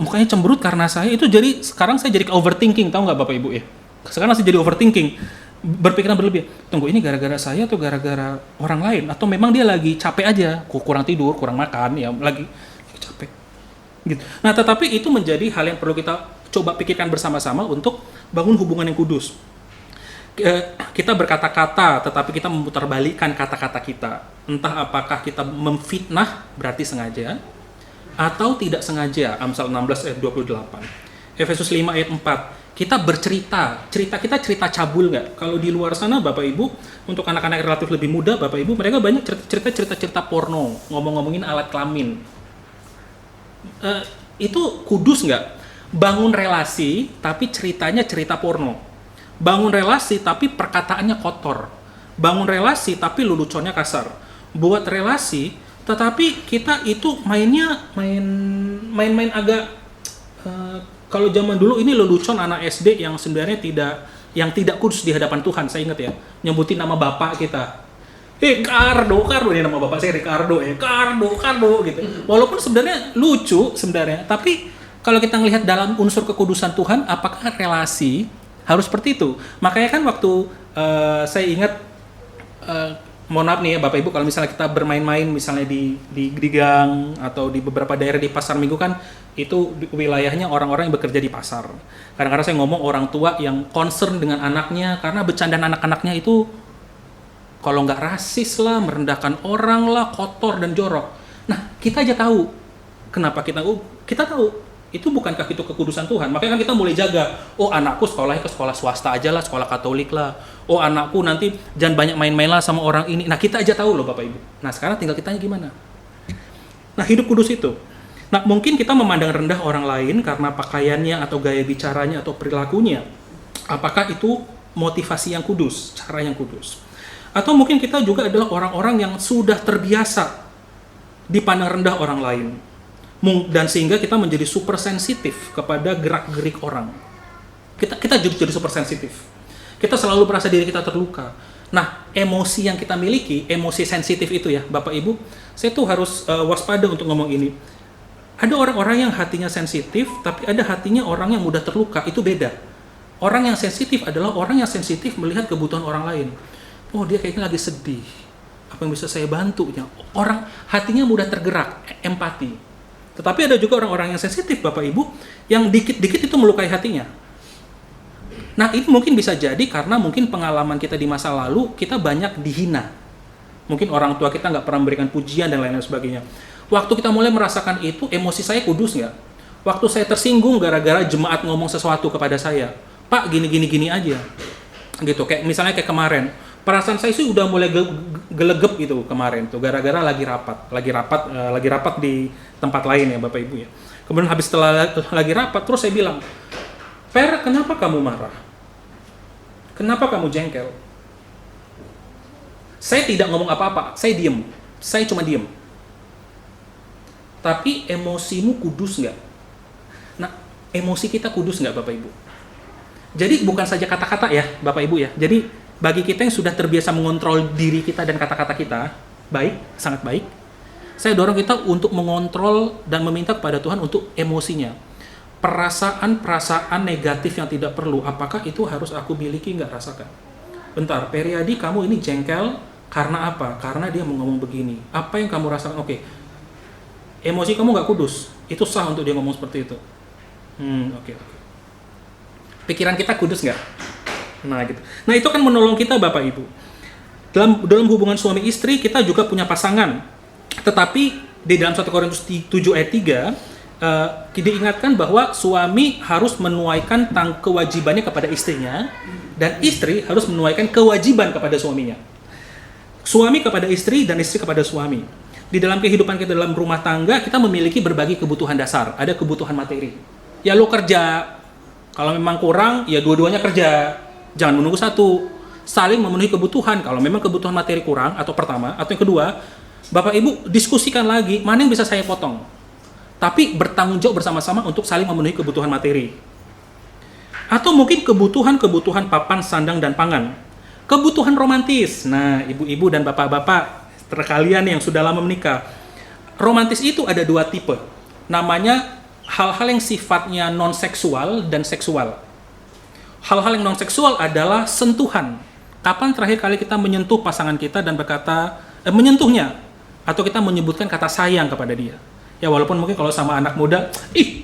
karena saya itu jadi sekarang saya jadi overthinking, tahu nggak Bapak Ibu ya? Sekarang saya jadi overthinking, berpikiran berlebih. Tunggu, ini gara-gara saya atau gara-gara orang lain atau memang dia lagi capek aja, kurang tidur, kurang makan ya, lagi capek. Gitu. Nah, tetapi itu menjadi hal yang perlu kita coba pikirkan bersama-sama untuk bangun hubungan yang kudus. Kita berkata-kata, tetapi kita memutarbalikkan kata-kata kita. Entah apakah kita memfitnah, berarti sengaja, atau tidak sengaja. Amsal 16 ayat 28. Efesus 5 ayat 4. kita bercerita, cerita kita cerita cabul nggak? Kalau di luar sana Bapak Ibu, untuk anak-anak relatif lebih muda Bapak Ibu, mereka banyak cerita porno, ngomongin alat kelamin. Itu kudus nggak? Bangun relasi, tapi ceritanya cerita porno. Bangun relasi, tapi perkataannya kotor. Bangun relasi, tapi leluconnya kasar. Buat relasi, tetapi kita itu main agak kalau zaman dulu ini lelucon anak SD yang sebenarnya tidak kudus di hadapan Tuhan. Saya ingat ya, nyebutin nama bapak kita. Ricardo ini nama bapak saya Ricardo gitu. Walaupun sebenarnya lucu sebenarnya, tapi kalau kita melihat dalam unsur kekudusan Tuhan, apakah relasi harus seperti itu? Makanya kan waktu saya ingat, mohon maaf nih ya Bapak Ibu, kalau misalnya kita bermain-main misalnya di gang atau di beberapa daerah di pasar minggu kan, itu wilayahnya orang-orang yang bekerja di pasar. Kadang-kadang saya ngomong orang tua yang concern dengan anaknya, karena bercandaan anak-anaknya itu kalau nggak rasis lah, merendahkan orang lah, kotor dan jorok. Nah, kita aja tahu. Kenapa kita tahu? Itu bukankah itu kekudusan Tuhan? Makanya kan kita mulai jaga. Oh, anakku sekolahnya ke sekolah swasta aja lah, sekolah Katolik lah. Oh, anakku nanti jangan banyak main-main lah sama orang ini. Nah, kita aja tahu loh Bapak Ibu. Nah, sekarang tinggal kitanya gimana? Nah, hidup kudus itu. Nah, mungkin kita memandang rendah orang lain karena pakaiannya atau gaya bicaranya atau perilakunya. Apakah itu motivasi yang kudus, cara yang kudus? Atau mungkin kita juga adalah orang-orang yang sudah terbiasa dipandang rendah orang lain. Dan sehingga kita menjadi super sensitif kepada gerak-gerik orang. Kita jadi super sensitif. Kita selalu merasa diri kita terluka. Nah, emosi yang kita miliki, emosi sensitif itu ya, Bapak Ibu, saya tuh harus waspada untuk ngomong ini. Ada orang-orang yang hatinya sensitif, tapi ada hatinya orang yang mudah terluka, itu beda. Orang yang sensitif adalah orang yang sensitif melihat kebutuhan orang lain. Oh, dia kayaknya lagi sedih. Apa yang bisa saya bantu? Orang hatinya mudah tergerak, empati. Tetapi ada juga orang-orang yang sensitif, Bapak Ibu, yang dikit-dikit itu melukai hatinya. Nah, ini mungkin bisa jadi karena mungkin pengalaman kita di masa lalu, kita banyak dihina. Mungkin orang tua kita nggak pernah memberikan pujian dan lain-lain sebagainya. Waktu kita mulai merasakan itu, emosi saya kudus nggak? Waktu saya tersinggung gara-gara jemaat ngomong sesuatu kepada saya, Pak, gini aja. Gitu, kayak misalnya kayak kemarin. Perasaan saya sih udah mulai gelegep gitu kemarin tuh, gara-gara lagi rapat di tempat lain ya Bapak Ibu ya. Kemudian habis setelah lagi rapat, terus saya bilang, Per, kenapa kamu marah? Kenapa kamu jengkel? Saya tidak ngomong apa-apa, saya diem. Saya cuma diem. Tapi emosimu kudus nggak? Nah, emosi kita kudus nggak Bapak Ibu? Jadi bukan saja kata-kata ya Bapak Ibu ya. Jadi bagi kita yang sudah terbiasa mengontrol diri kita dan kata-kata kita, baik, sangat baik. Saya dorong kita untuk mengontrol dan meminta kepada Tuhan untuk emosinya. Perasaan-perasaan negatif yang tidak perlu, apakah itu harus aku miliki, nggak rasakan? Bentar, Periadi, kamu ini jengkel karena apa? Karena dia mau ngomong begini. Apa yang kamu rasakan? Oke. Emosi kamu nggak kudus, itu sah untuk dia ngomong seperti itu. Oke. Pikiran kita kudus nggak? Nah, gitu. Nah, itu kan menolong kita Bapak Ibu. Dalam hubungan suami istri, kita juga punya pasangan. Tetapi di dalam 1 Korintus 7 ayat 3, diingatkan bahwa suami harus menuaikan kewajibannya kepada istrinya, dan istri harus menuaikan kewajiban kepada suaminya. Suami kepada istri dan istri kepada suami. Di dalam kehidupan kita dalam rumah tangga, kita memiliki berbagai kebutuhan dasar. Ada kebutuhan materi. Ya lo kerja, kalau memang kurang, ya dua-duanya kerja. Jangan menunggu satu. Saling memenuhi kebutuhan. Kalau memang kebutuhan materi kurang, atau pertama, atau yang kedua, Bapak Ibu diskusikan lagi, mana yang bisa saya potong. Tapi bertanggung jawab bersama-sama untuk saling memenuhi kebutuhan materi. Atau mungkin kebutuhan papan, sandang, dan pangan. Kebutuhan romantis. Nah, ibu-ibu dan bapak-bapak terkalian yang sudah lama menikah. Romantis itu ada dua tipe. Namanya hal-hal yang sifatnya non-seksual dan seksual. Hal-hal yang non-seksual adalah sentuhan. Kapan terakhir kali kita menyentuh pasangan kita dan berkata, menyentuhnya, atau kita menyebutkan kata sayang kepada dia. Ya walaupun mungkin kalau sama anak muda, ih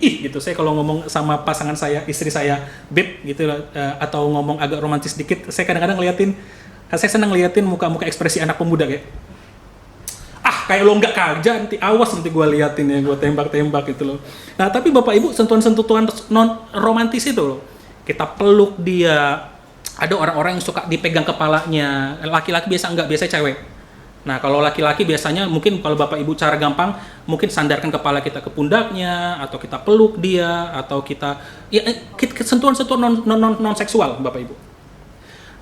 gitu. Saya kalau ngomong sama pasangan saya, istri saya, babe gitu, atau ngomong agak romantis dikit, saya kadang-kadang saya senang liatin muka-muka ekspresi anak pemuda kayak, kayak lo nggak kerja, nanti awas nanti gue liatin ya, gue tembak-tembak gitu loh. Nah tapi Bapak Ibu, sentuhan-sentuhan non romantis itu loh, kita peluk dia, ada orang-orang yang suka dipegang kepalanya, laki-laki biasa enggak, biasa cewek. Nah kalau laki-laki biasanya mungkin kalau Bapak Ibu cara gampang, mungkin sandarkan kepala kita ke pundaknya, atau kita peluk dia, atau kita ya sentuhan-sentuhan non seksual Bapak Ibu.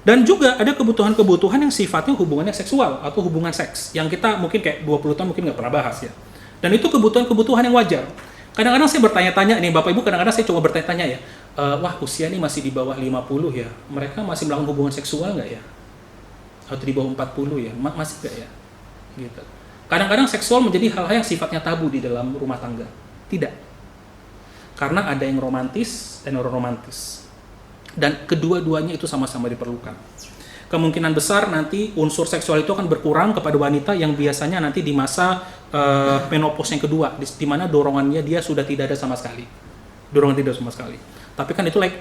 Dan juga ada kebutuhan-kebutuhan yang sifatnya hubungannya seksual atau hubungan seks yang kita mungkin kayak 20 tahun mungkin nggak pernah bahas ya. Dan itu kebutuhan-kebutuhan yang wajar. Kadang-kadang saya bertanya-tanya nih Bapak Ibu, kadang-kadang saya coba bertanya-tanya ya, wah usia ini masih di bawah 50 ya, mereka masih melakukan hubungan seksual nggak ya? Atau di bawah 40 ya, masih nggak ya? Gitu. Kadang-kadang seksual menjadi hal-hal yang sifatnya tabu di dalam rumah tangga. Tidak. Karena ada yang romantis dan non romantis. Dan kedua-duanya itu sama-sama diperlukan. Kemungkinan besar nanti unsur seksual itu akan berkurang kepada wanita yang biasanya nanti di masa menopause yang kedua, di mana dorongannya dia sudah tidak ada sama sekali. Dorongan tidak sama sekali. Tapi kan itu like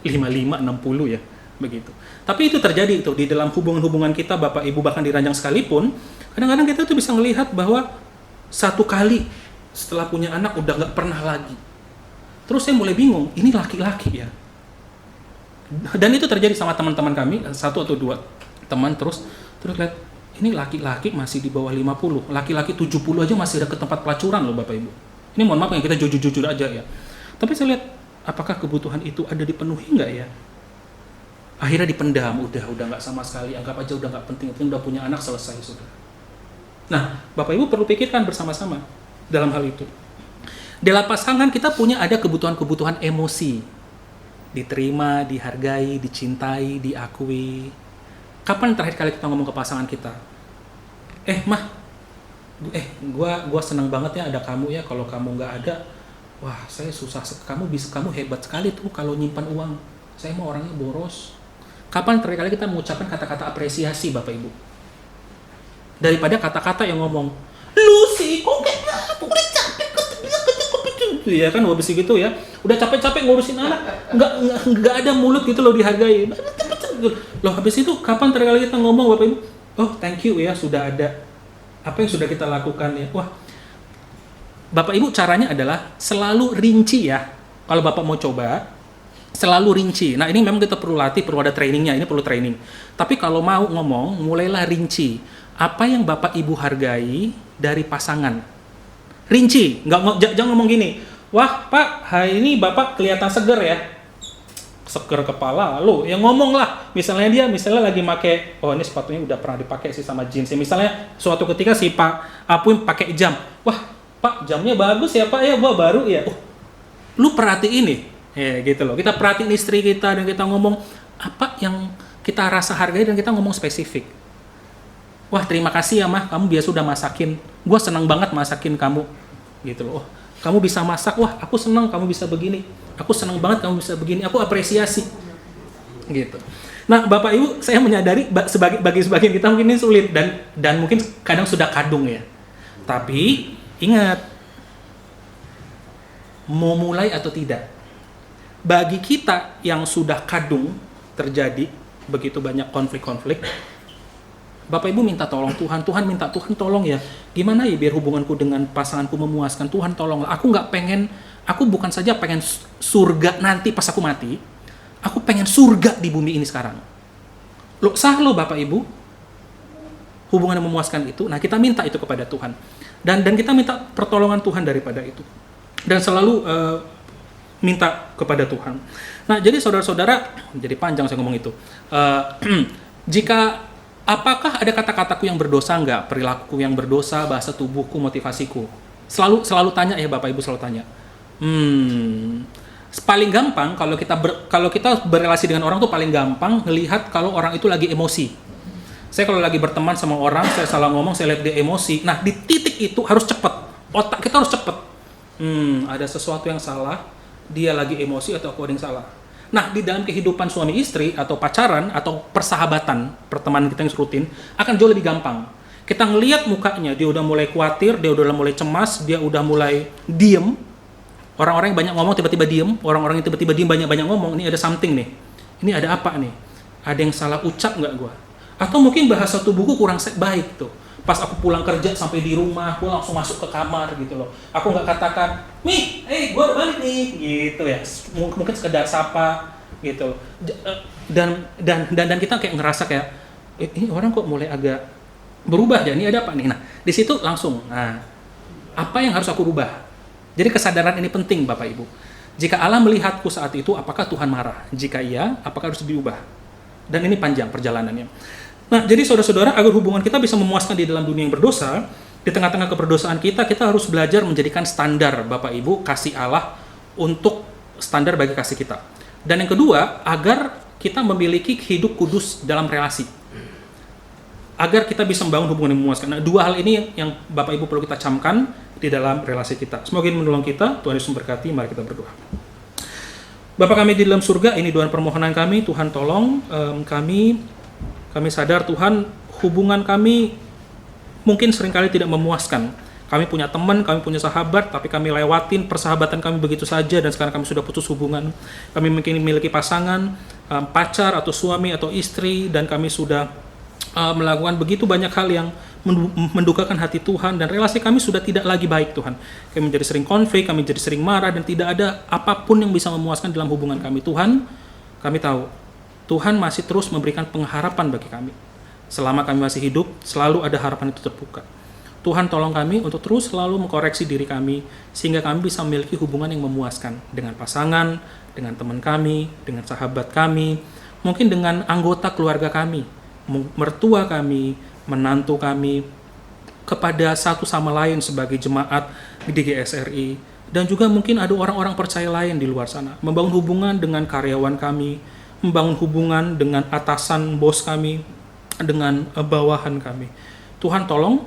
55, 60 ya, begitu. Tapi itu terjadi itu di dalam hubungan-hubungan kita Bapak Ibu, bahkan di ranjang sekalipun, kadang-kadang kita tuh bisa melihat bahwa satu kali setelah punya anak udah nggak pernah lagi. Terus saya mulai bingung, ini laki-laki ya. Dan itu terjadi sama teman-teman kami, satu atau dua teman terus lihat, ini laki-laki masih di bawah 50, laki-laki 70 aja masih ada ke tempat pelacuran loh Bapak Ibu. Ini mohon maaf yang kita jujur-jujur aja ya. Tapi saya lihat, apakah kebutuhan itu ada dipenuhi nggak ya? Akhirnya dipendam, udah nggak sama sekali, anggap aja udah nggak penting, udah punya anak selesai sudah. Nah, Bapak Ibu perlu pikirkan bersama-sama dalam hal itu. Dalam pasangan kita punya ada kebutuhan-kebutuhan emosi. Diterima, dihargai, dicintai, diakui. Kapan terakhir kali kita ngomong ke pasangan kita? Mah, gua senang banget ya ada kamu ya. Kalau kamu nggak ada, wah saya susah. Kamu hebat sekali tuh kalau nyimpan uang. Saya mah orangnya boros. Kapan terakhir kali kita mengucapkan kata-kata apresiasi Bapak Ibu? Daripada kata-kata yang ngomong, lu sih kok kayak aku udah capek ya kan, habis gitu ya udah capek-capek ngurusin anak, nggak ada mulut gitu loh dihargai loh. Habis itu kapan terakhir kali kita ngomong Bapak Ibu, oh thank you ya sudah ada apa yang sudah kita lakukan ya. Wah Bapak Ibu, caranya adalah selalu rinci ya. Kalau Bapak mau coba selalu rinci. Nah ini memang kita perlu latih, perlu ada trainingnya, ini perlu training. Tapi kalau mau ngomong, mulailah rinci apa yang Bapak Ibu hargai dari pasangan. Rinci, jangan ngomong gini, wah Pak, hari ini Bapak kelihatan seger ya. Seger kepala, lo yang ngomong lah. Misalnya lagi make, oh ini sepatunya udah pernah dipakai sih sama jeans. Misalnya suatu ketika si Pak Apuin pakai jam, wah Pak jamnya bagus ya Pak ya, wah baru ya. Lu perhatiin nih, ya gitu loh. Kita perhatiin istri kita dan kita ngomong apa yang kita rasa hargai dan kita ngomong spesifik. Wah terima kasih ya Mah, kamu biasa udah masakin. Gua senang banget masakin kamu, gitu loh. Oh, kamu bisa masak, wah aku senang kamu bisa begini. Aku senang banget kamu bisa begini, aku apresiasi. Gitu. Nah Bapak Ibu, saya menyadari bagi sebagian kita mungkin ini sulit dan mungkin kadang sudah kadung ya. Tapi ingat, mau mulai atau tidak, bagi kita yang sudah kadung terjadi begitu banyak konflik-konflik, Bapak Ibu minta tolong Tuhan, Tuhan tolong ya, gimana ya biar hubunganku dengan pasanganku memuaskan, Tuhan tolonglah. Aku bukan saja pengen surga nanti pas aku mati, aku pengen surga di bumi ini sekarang. Sah lo Bapak Ibu, hubungan yang memuaskan itu, nah kita minta itu kepada Tuhan. Dan kita minta pertolongan Tuhan daripada itu. Dan selalu minta kepada Tuhan. Nah jadi saudara-saudara, jadi panjang saya ngomong itu. Apakah ada kata-kataku yang berdosa enggak? Perilakuku yang berdosa, bahasa tubuhku, motivasiku? Selalu tanya ya Bapak Ibu, selalu tanya. Paling gampang kalau kita berrelasi dengan orang tuh paling gampang ngelihat kalau orang itu lagi emosi. Saya kalau lagi berteman sama orang, saya salah ngomong, saya lihat dia emosi. Nah di titik itu harus cepat. Otak kita harus cepat. Ada sesuatu yang salah, dia lagi emosi atau aku ada yang salah. Nah, di dalam kehidupan suami istri atau pacaran atau persahabatan, pertemanan kita yang rutin akan jauh lebih gampang. Kita ngelihat mukanya, dia udah mulai khawatir, dia udah mulai cemas, dia udah mulai diem. Orang-orang yang banyak ngomong tiba-tiba diem, orang-orang yang tiba-tiba diem banyak-banyak ngomong, ini ada something nih. Ini ada apa nih? Ada yang salah ucap nggak gua? Atau mungkin bahasa tubuhku kurang baik tuh. Pas aku pulang kerja sampai di rumah, aku langsung masuk ke kamar gitu loh. Aku nggak katakan, "Mi, gue udah balik nih," gitu ya. Mungkin sekedar sapa gitu. Dan kita kayak ngerasa kayak, ini orang kok mulai agak berubah ya, ini ada apa nih? Nah, di situ langsung, apa yang harus aku rubah? Jadi kesadaran ini penting Bapak Ibu. Jika Allah melihatku saat itu, apakah Tuhan marah? Jika iya, apakah harus diubah? Dan ini panjang perjalanannya. Nah, jadi saudara-saudara, agar hubungan kita bisa memuaskan di dalam dunia yang berdosa, di tengah-tengah keberdosaan kita harus belajar menjadikan standar Bapak Ibu kasih Allah untuk standar bagi kasih kita. Dan yang kedua, agar kita memiliki hidup kudus dalam relasi. Agar kita bisa membangun hubungan yang memuaskan. Nah, dua hal ini yang Bapak Ibu perlu kita camkan di dalam relasi kita. Semoga ini menolong kita. Tuhan Yesus memberkati. Mari kita berdoa. Bapa kami di dalam surga, ini doa permohonan kami. Tuhan tolong kami sadar Tuhan, hubungan kami mungkin seringkali tidak memuaskan. Kami punya teman, kami punya sahabat, tapi kami lewatin persahabatan kami begitu saja dan sekarang kami sudah putus hubungan. Kami mungkin memiliki pasangan, pacar atau suami atau istri, dan kami sudah melakukan begitu banyak hal yang mendukakan hati Tuhan, dan relasi kami sudah tidak lagi baik Tuhan. Kami menjadi sering konflik, kami menjadi sering marah, dan tidak ada apapun yang bisa memuaskan dalam hubungan kami. Tuhan, kami tahu Tuhan masih terus memberikan pengharapan bagi kami. Selama kami masih hidup, selalu ada harapan itu terbuka. Tuhan tolong kami untuk terus selalu mengkoreksi diri kami, sehingga kami bisa memiliki hubungan yang memuaskan dengan pasangan, dengan teman kami, dengan sahabat kami, mungkin dengan anggota keluarga kami, mertua kami, menantu kami, kepada satu sama lain sebagai jemaat di GSRI, dan juga mungkin ada orang-orang percaya lain di luar sana. Membangun hubungan dengan karyawan kami, membangun hubungan dengan atasan bos kami, dengan bawahan kami. Tuhan tolong,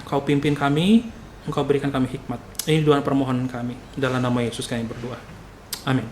Kau pimpin kami, Engkau berikan kami hikmat. Ini doa permohonan kami. Dalam nama Yesus kami berdoa. Amin.